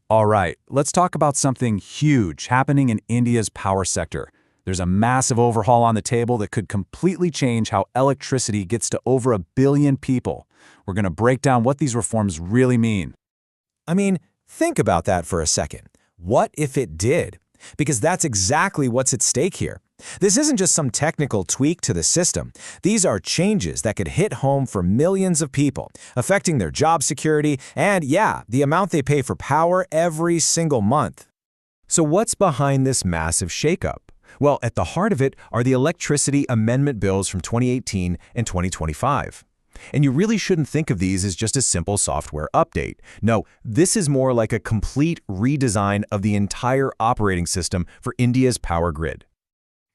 All right, let's talk about something huge happening in India's power sector. There's a massive overhaul on the table that could completely change how electricity gets to over 1 billion people. We're going to break down what these reforms really mean. I mean, think about that for a second. What if it did? Because that's exactly what's at stake here. This isn't just some technical tweak to the system. These are changes that could hit home for millions of people, affecting their job security and, yeah, the amount they pay for power every single month. So what's behind this massive shakeup? Well, at the heart of it are the electricity amendment bills from 2018 and 2025. And you really shouldn't think of these as just a simple software update. No, this is more like a complete redesign of the entire operating system for India's power grid.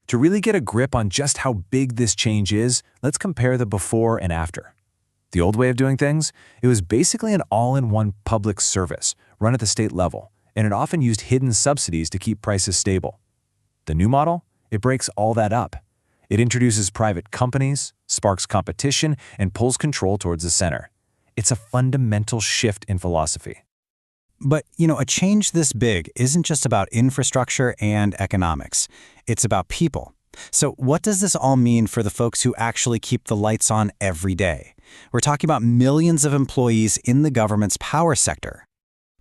To really get a grip on just how big this change is, let's compare the before and after. The old way of doing things, it was basically an all-in-one public service run at the state level, and it often used hidden subsidies to keep prices stable. The new model, it breaks all that up. It introduces private companies, sparks competition, and pulls control towards the center. It's a fundamental shift in philosophy. But, a change this big isn't just about infrastructure and economics. It's about people. So what does this all mean for the folks who actually keep the lights on every day? We're talking about millions of employees in the government's power sector.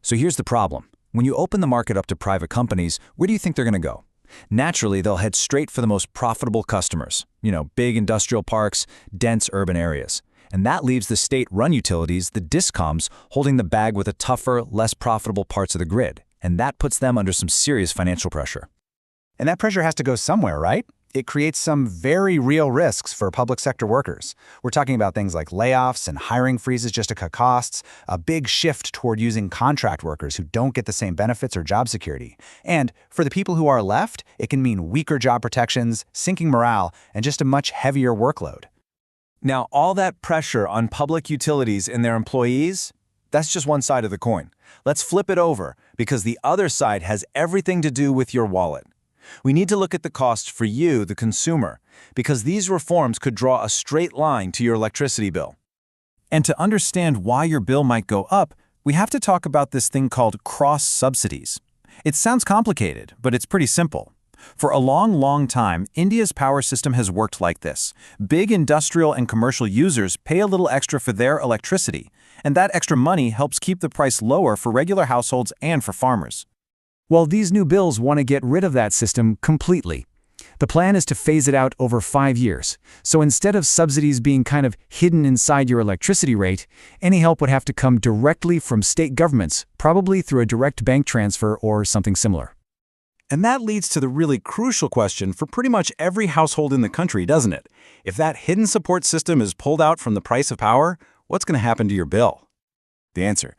So here's the problem. When you open the market up to private companies, where do you think they're going to go? Naturally, they'll head straight for the most profitable customers, big industrial parks, dense urban areas. And that leaves the state-run utilities, the discoms, holding the bag with the tougher, less profitable parts of the grid. And that puts them under some serious financial pressure. And that pressure has to go somewhere, right? It creates some very real risks for public sector workers. We're talking about things like layoffs and hiring freezes just to cut costs, a big shift toward using contract workers who don't get the same benefits or job security. And for the people who are left, it can mean weaker job protections, sinking morale, and just a much heavier workload. Now, all that pressure on public utilities and their employees, that's just one side of the coin. Let's flip it over, because the other side has everything to do with your wallet. We need to look at the cost for you, the consumer, because these reforms could draw a straight line to your electricity bill. And to understand why your bill might go up, we have to talk about this thing called cross-subsidies. It sounds complicated, but it's pretty simple. For a long time, India's power system has worked like this. Big industrial and commercial users pay a little extra for their electricity, and that extra money helps keep the price lower for regular households and for farmers. Well, these new bills want to get rid of that system completely. The plan is to phase it out over 5 years. So instead of subsidies being kind of hidden inside your electricity rate, any help would have to come directly from state governments, probably through a direct bank transfer or something similar. And that leads to the really crucial question for pretty much every household in the country, doesn't it? If that hidden support system is pulled out from the price of power, what's going to happen to your bill? The answer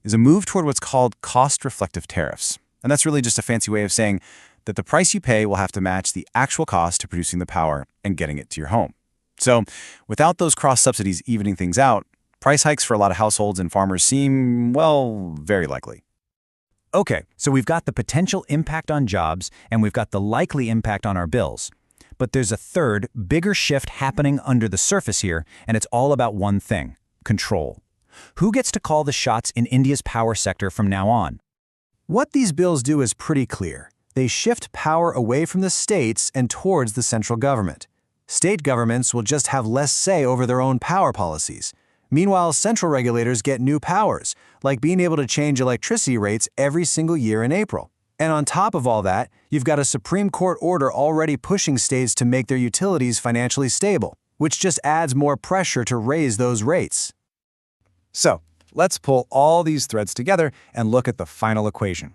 is a move toward what's called cost-reflective tariffs. And that's really just a fancy way of saying that the price you pay will have to match the actual cost to producing the power and getting it to your home. So without those cross-subsidies evening things out, price hikes for a lot of households and farmers seem, well, very likely. Okay, so we've got the potential impact on jobs, and we've got the likely impact on our bills. But there's a third, bigger shift happening under the surface here, and it's all about one thing: control. Who gets to call the shots in India's power sector from now on? What these bills do is pretty clear. They shift power away from the states and towards the central government. State governments will just have less say over their own power policies. Meanwhile, central regulators get new powers, like being able to change electricity rates every single year in April. And on top of all that, you've got a Supreme Court order already pushing states to make their utilities financially stable, which just adds more pressure to raise those rates. So, let's pull all these threads together and look at the final equation.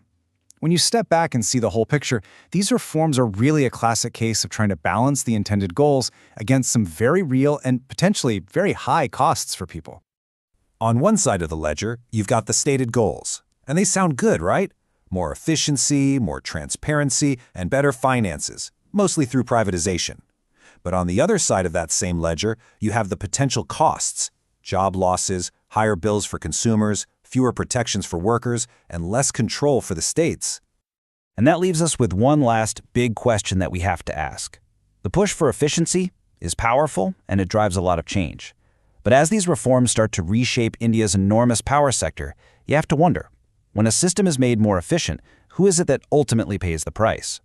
When you step back and see the whole picture, these reforms are really a classic case of trying to balance the intended goals against some very real and potentially very high costs for people. On one side of the ledger, you've got the stated goals. And they sound good, right? More efficiency, more transparency, and better finances, mostly through privatization. But on the other side of that same ledger, you have the potential costs: job losses, higher bills for consumers, fewer protections for workers, and less control for the states. And that leaves us with one last big question that we have to ask. The push for efficiency is powerful, and it drives a lot of change. But as these reforms start to reshape India's enormous power sector, you have to wonder, When a system is made more efficient, who is it that ultimately pays the price?